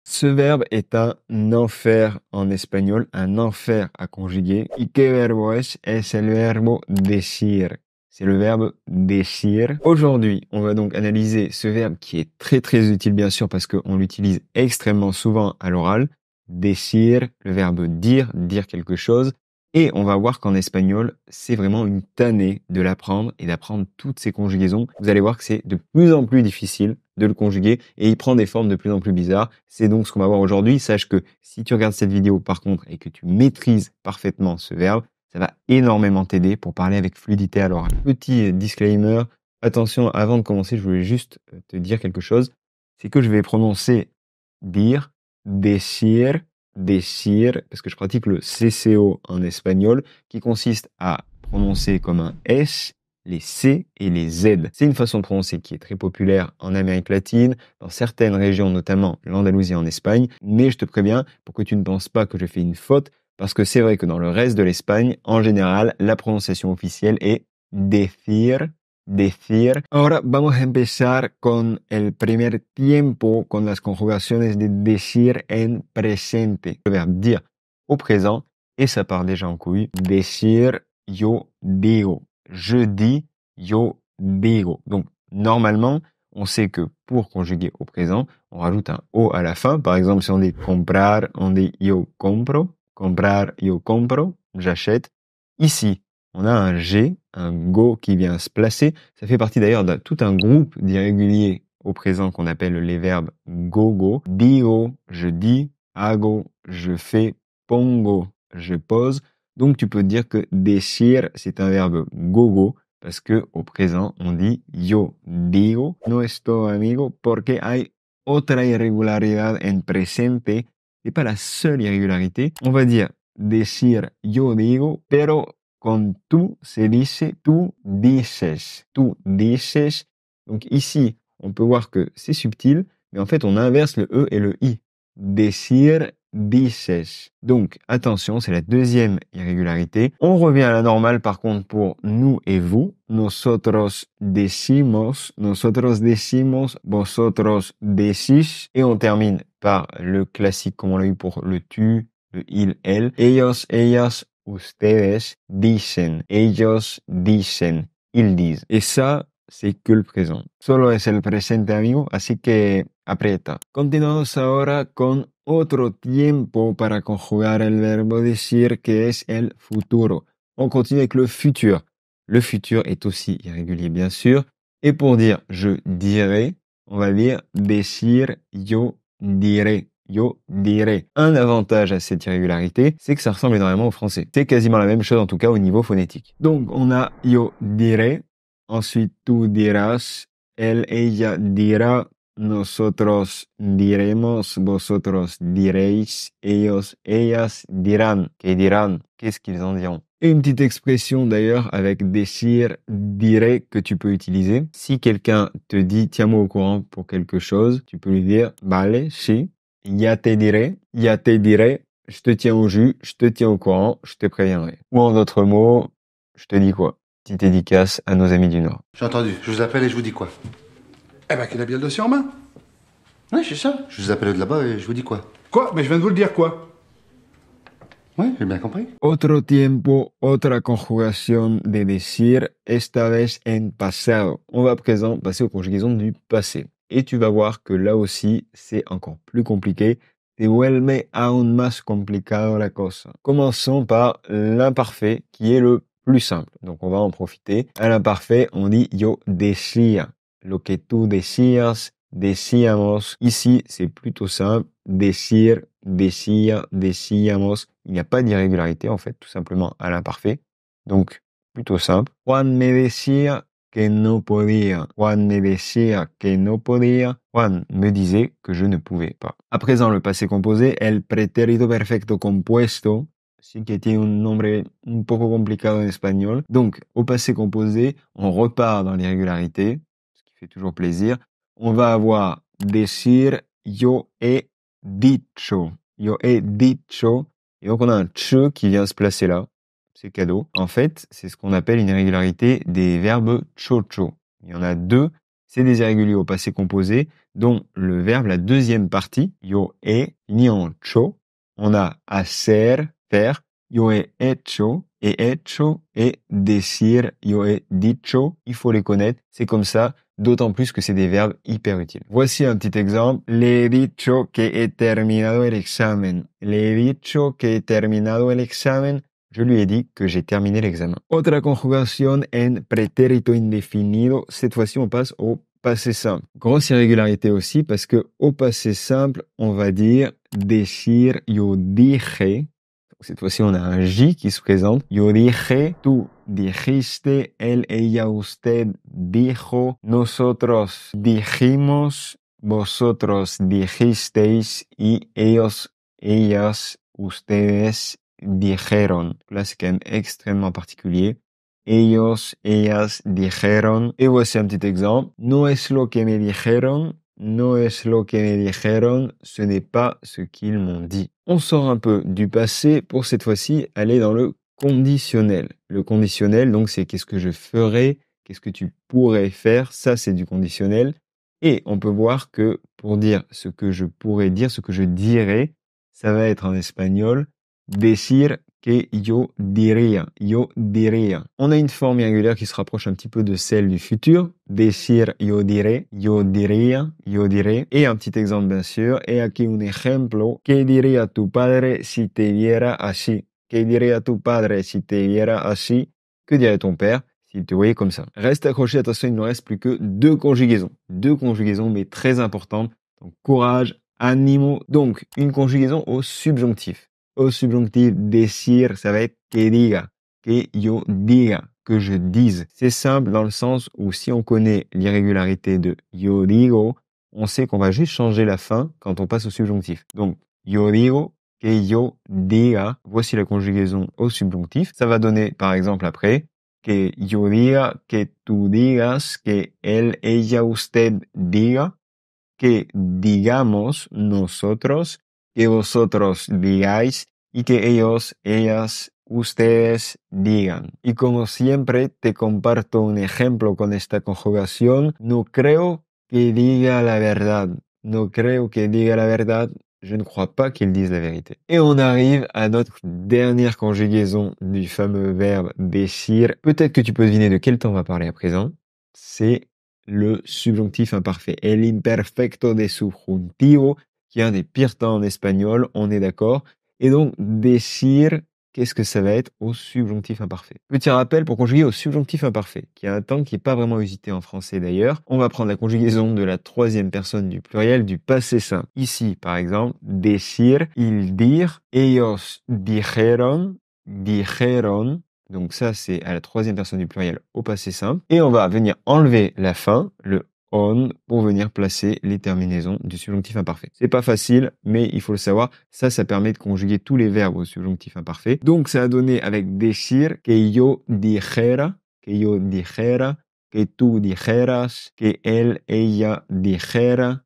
Ce verbe est un enfer en espagnol, un enfer à conjuguer. ¿Y qué verbo es? Es el verbo decir. C'est le verbe decir. Aujourd'hui, on va donc analyser ce verbe qui est très très utile bien sûr parce qu'on l'utilise extrêmement souvent à l'oral. Decir, le verbe dire, dire quelque chose. Et on va voir qu'en espagnol, c'est vraiment une tannée de l'apprendre et d'apprendre toutes ces conjugaisons. Vous allez voir que c'est de plus en plus difficile de le conjuguer et il prend des formes de plus en plus bizarres. C'est donc ce qu'on va voir aujourd'hui. Sache que si tu regardes cette vidéo par contre et que tu maîtrises parfaitement ce verbe, ça va énormément t'aider pour parler avec fluidité à l'oral. Petit disclaimer, attention, avant de commencer, je voulais juste te dire quelque chose. C'est que je vais prononcer dire, decir, decir, parce que je pratique le CCO en espagnol, qui consiste à prononcer comme un S, les C et les Z. C'est une façon de prononcer qui est très populaire en Amérique latine, dans certaines régions, notamment l'Andalousie en Espagne, mais je te préviens, pour que tu ne penses pas que je fais une faute, parce que c'est vrai que dans le reste de l'Espagne, en général, la prononciation officielle est decir, decir. Ahora vamos a empezar con el primer tiempo, con las conjugaciones de decir en presente. Le verbe dire au présent, et ça part déjà en couille. Decir, yo digo. Je dis, yo digo. Donc, normalement, on sait que pour conjuguer au présent, on rajoute un O à la fin. Par exemple, si on dit comprar, on dit yo compro. Comprar, yo compro. J'achète. Ici, on a un G, un go qui vient se placer. Ça fait partie d'ailleurs de tout un groupe d'irréguliers au présent qu'on appelle les verbes go-go. Digo, je dis. Hago, je fais. Pongo, je pose. Donc tu peux dire que decir, c'est un verbe go-go parce que au présent, on dit yo digo nuestro amigo porque hay otra irregularidad en presente. C'est pas la seule irrégularité. On va dire decir yo digo, pero con tú se dice tú dices. Tú dices. Donc ici, on peut voir que c'est subtil, mais en fait, on inverse le E et le I. Decir, dices. Donc, attention, c'est la deuxième irrégularité. On revient à la normale, par contre, pour nous et vous. Nosotros decimos, vosotros decís. Et on termine par le classique, comme on l'a eu pour le tu, le il, elle. Ellos, ellas, ustedes dicen. Ellos dicen. Ils disent. Et ça, c'est que le présent. Solo es el presente, amigo, así que aprieta. Continuamos ahora con otro tiempo para conjugar el verbo decir, que es el futuro. On continue avec le futur. Le futur est aussi irrégulier, bien sûr. Et pour dire je dirai, on va dire decir yo diré. Yo diré. Un avantage à cette irrégularité, c'est que ça ressemble énormément au français. C'est quasiment la même chose, en tout cas au niveau phonétique. Donc, on a yo diré. Ensuite, tú dirás, él, ella dirá, nosotros diremos, vosotros diréis, ellos, ellas dirán. ¿Qué dirán? Qu'est-ce qu'ils en diront? Et une petite expression d'ailleurs avec decir, diré que tu peux utiliser. Si quelqu'un te dit, tiens-moi au courant pour quelque chose, tu peux lui dire, vale, si, ya te diré, je te tiens au jus, je te tiens au courant, je te préviendrai. Ou en d'autres mots, je te dis quoi? Petite dédicace à nos amis du Nord. J'ai entendu, je vous appelle et je vous dis quoi? Eh ben, qu'il a bien le dossier en main. Ouais, c'est ça. Je vous appelle de là-bas et je vous dis quoi? Quoi? Mais je viens de vous le dire, quoi? Ouais, j'ai bien compris. Otro tiempo, otra conjugación de decir, esta vez en pasado. On va à présent passer aux conjugaisons du passé. Et tu vas voir que là aussi, c'est encore plus compliqué. Se vuelve aún más complicado la cosa. Commençons par l'imparfait, qui est le plus simple. Donc on va en profiter. À l'imparfait, on dit yo decía. Lo que tú decías, decíamos. Ici, c'est plutôt simple. Decir, decía, decíamos. Il n'y a pas d'irrégularité, en fait, tout simplement à l'imparfait. Donc, plutôt simple. Juan me decía que no podía. Juan me decía que no podía. Juan me disait que je ne pouvais pas. À présent, le passé composé, el pretérito perfecto compuesto, sí que tiene un nombre un poco complicado en espagnol. Donc, au passé composé, on repart dans l'irrégularité, ce qui fait toujours plaisir. On va avoir decir, yo he dicho. Yo he dicho. Et donc, on a un che qui vient se placer là. C'est cadeau. En fait, c'est ce qu'on appelle une irrégularité des verbes chocho. Il y en a deux. C'est des irréguliers au passé composé. dont le verbe, la deuxième partie, yo he, fini en cho. On a hacer, faire, yo he hecho, et decir, yo he dicho. Il faut les connaître, c'est comme ça, d'autant plus que c'est des verbes hyper utiles. Voici un petit exemple. Le he dicho que he terminado el examen. Le he dicho que he terminado el examen. Je lui ai dit que j'ai terminé l'examen. Otra conjugación en pretérito indefinido. Cette fois-ci, on passe au passé simple. Grosse irrégularité aussi parce que au passé simple, on va dire decir yo dije. Cette fois-ci, on a un J qui se présente. Yo dije, tú dijiste, él, ella, usted dijo, nosotros dijimos, vosotros dijisteis y ellos, ellas, ustedes dijeron. Là, c'est quand même extrêmement particulier. Ellos, ellas dijeron. Et voici un petit exemple. No es lo que me dijeron. No es lo que me dijeron. Ce n'est pas ce qu'ils m'ont dit. On sort un peu du passé pour cette fois-ci aller dans le conditionnel. Le conditionnel, donc, c'est qu'est-ce que je ferais, qu'est-ce que tu pourrais faire. Ça, c'est du conditionnel. Et on peut voir que pour dire ce que je pourrais dire, ce que je dirais, ça va être en espagnol decir que yo diría, yo diría. On a une forme irrégulière qui se rapproche un petit peu de celle du futur. Decir yo diré, yo diría, yo diré. Et un petit exemple bien sûr. Et aquí un ejemplo. ¿Qué diría tu padre si te viera así? ¿Qué diría tu padre si te viera así? Que dirait ton père s'il te voyait comme ça? Reste accroché, attention, il ne nous reste plus que deux conjugaisons. Deux conjugaisons, mais très importantes. Donc courage, ánimo. Donc une conjugaison au subjonctif. Au subjonctif, decir, ça va être que diga, que yo diga, que je dise. C'est simple dans le sens où si on connaît l'irrégularité de yo digo, on sait qu'on va juste changer la fin quand on passe au subjonctif. Donc, yo digo, que yo diga, voici la conjugaison au subjonctif. Ça va donner, par exemple, après, que yo diga, que tú digas, que él, ella, usted diga, que digamos nosotros, que vosotros digáis y que ellos, ellas, ustedes digan. Y como siempre te comparto un ejemplo con esta conjugación. No creo que diga la verdad. No creo que diga la verdad. Je ne crois pas qu'il dise la vérité. Et on arrive à notre dernière conjugaison du fameux verbe decir. Peut-être que tu peux deviner de quel temps on va parler à présent. C'est le subjonctif imparfait. El imperfecto de subjuntivo, qui est un des pires temps en espagnol, on est d'accord. Et donc, decir, qu'est-ce que ça va être au subjonctif imparfait? Petit rappel pour conjuguer au subjonctif imparfait, qui est un temps qui n'est pas vraiment usité en français d'ailleurs. On va prendre la conjugaison de la troisième personne du pluriel du passé simple. Ici, par exemple, decir, il dire, ellos dijeron, dijeron. Donc ça, c'est à la troisième personne du pluriel au passé simple. Et on va venir enlever la fin, le on, pour venir placer les terminaisons du subjonctif imparfait. C'est pas facile, mais il faut le savoir. Ça permet de conjuguer tous les verbes au subjonctif imparfait. Donc ça a donné avec decir, que yo dijera, que tú dijeras, que él, ella dijera,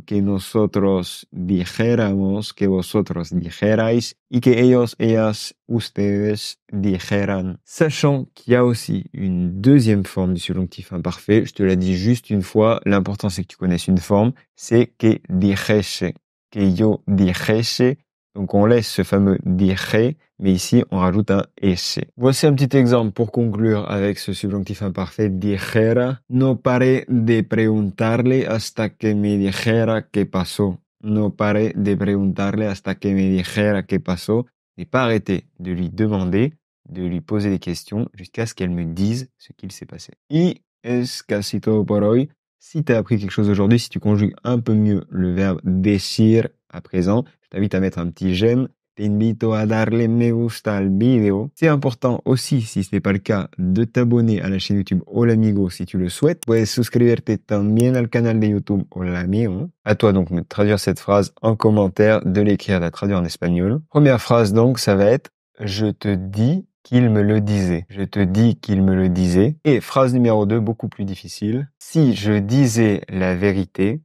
que nosotros dijéramos, que vosotros dijerais, y que ellos, ellas, ustedes dijeran. Sachant qu'il y a aussi une deuxième forme du subjonctif imparfait, je te l'ai dit juste une fois, l'important c'est que tu connaisses une forme, c'est que dijese, que yo dijese. Donc on laisse ce fameux dire, mais ici on rajoute un ese. Voici un petit exemple pour conclure avec ce subjonctif imparfait dijera. No paré de preguntarle hasta que me dijera qué pasó. No paré de preguntarle hasta que me dijera qué pasó. N'ai pas arrêté de lui demander, de lui poser des questions jusqu'à ce qu'elle me dise ce qu'il s'est passé. Y es casi todo por hoy. Si tu as appris quelque chose aujourd'hui, si tu conjugues un peu mieux le verbe decir à présent, je t'invite à mettre un petit j'aime. Te invito a darle me gusta al video. C'est important aussi, si ce n'est pas le cas, de t'abonner à la chaîne YouTube Hola Amigo si tu le souhaites. Puedes suscribirte también al canal de YouTube Hola Amigo. À toi donc de traduire cette phrase en commentaire, de l'écrire, de la traduire en espagnol. Première phrase donc, ça va être « Je te dis qu'il me le disait ». Je te dis qu'il me le disait. Et phrase numéro 2, beaucoup plus difficile. Si je disais la vérité,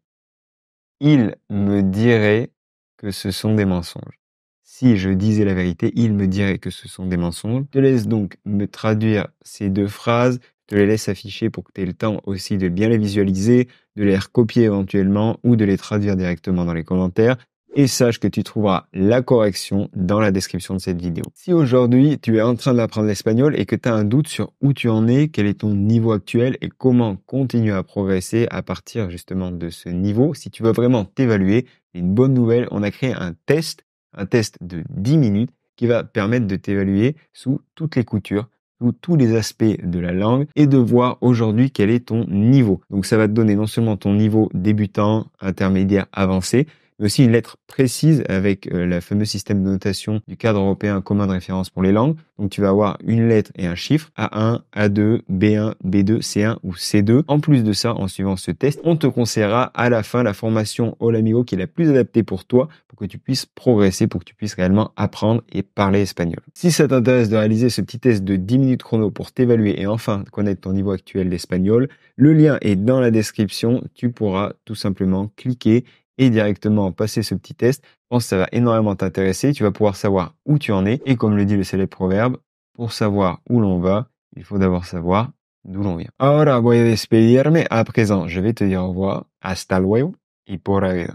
il me dirait que ce sont des mensonges. Si je disais la vérité, il me dirait que ce sont des mensonges. Je te laisse donc me traduire ces deux phrases. te les laisse afficher pour que tu aies le temps aussi de bien les visualiser, de les recopier éventuellement ou de les traduire directement dans les commentaires. Et sache que tu trouveras la correction dans la description de cette vidéo. Si aujourd'hui tu es en train d'apprendre l'espagnol et que tu as un doute sur où tu en es, quel est ton niveau actuel et comment continuer à progresser à partir justement de ce niveau, si tu veux vraiment t'évaluer, une bonne nouvelle, on a créé un test de 10 minutes qui va permettre de t'évaluer sous toutes les coutures, sous tous les aspects de la langue et de voir aujourd'hui quel est ton niveau. Donc ça va te donner non seulement ton niveau débutant, intermédiaire, avancé, mais aussi une lettre précise avec le fameux système de notation du cadre européen commun de référence pour les langues. Donc tu vas avoir une lettre et un chiffre, A1, A2, B1, B2, C1 ou C2. En plus de ça, en suivant ce test, on te conseillera à la fin la formation Olamigo qui est la plus adaptée pour toi, pour que tu puisses progresser, pour que tu puisses réellement apprendre et parler espagnol. Si ça t'intéresse de réaliser ce petit test de 10 minutes chrono pour t'évaluer et enfin connaître ton niveau actuel d'espagnol, le lien est dans la description. Tu pourras tout simplement cliquer et directement passer ce petit test. Je pense que ça va énormément t'intéresser. Tu vas pouvoir savoir où tu en es. Et comme le dit le célèbre proverbe, pour savoir où l'on va, il faut d'abord savoir d'où l'on vient. Ahora voy a despedirme. À présent, je vais te dire au revoir. Hasta luego y por la vida.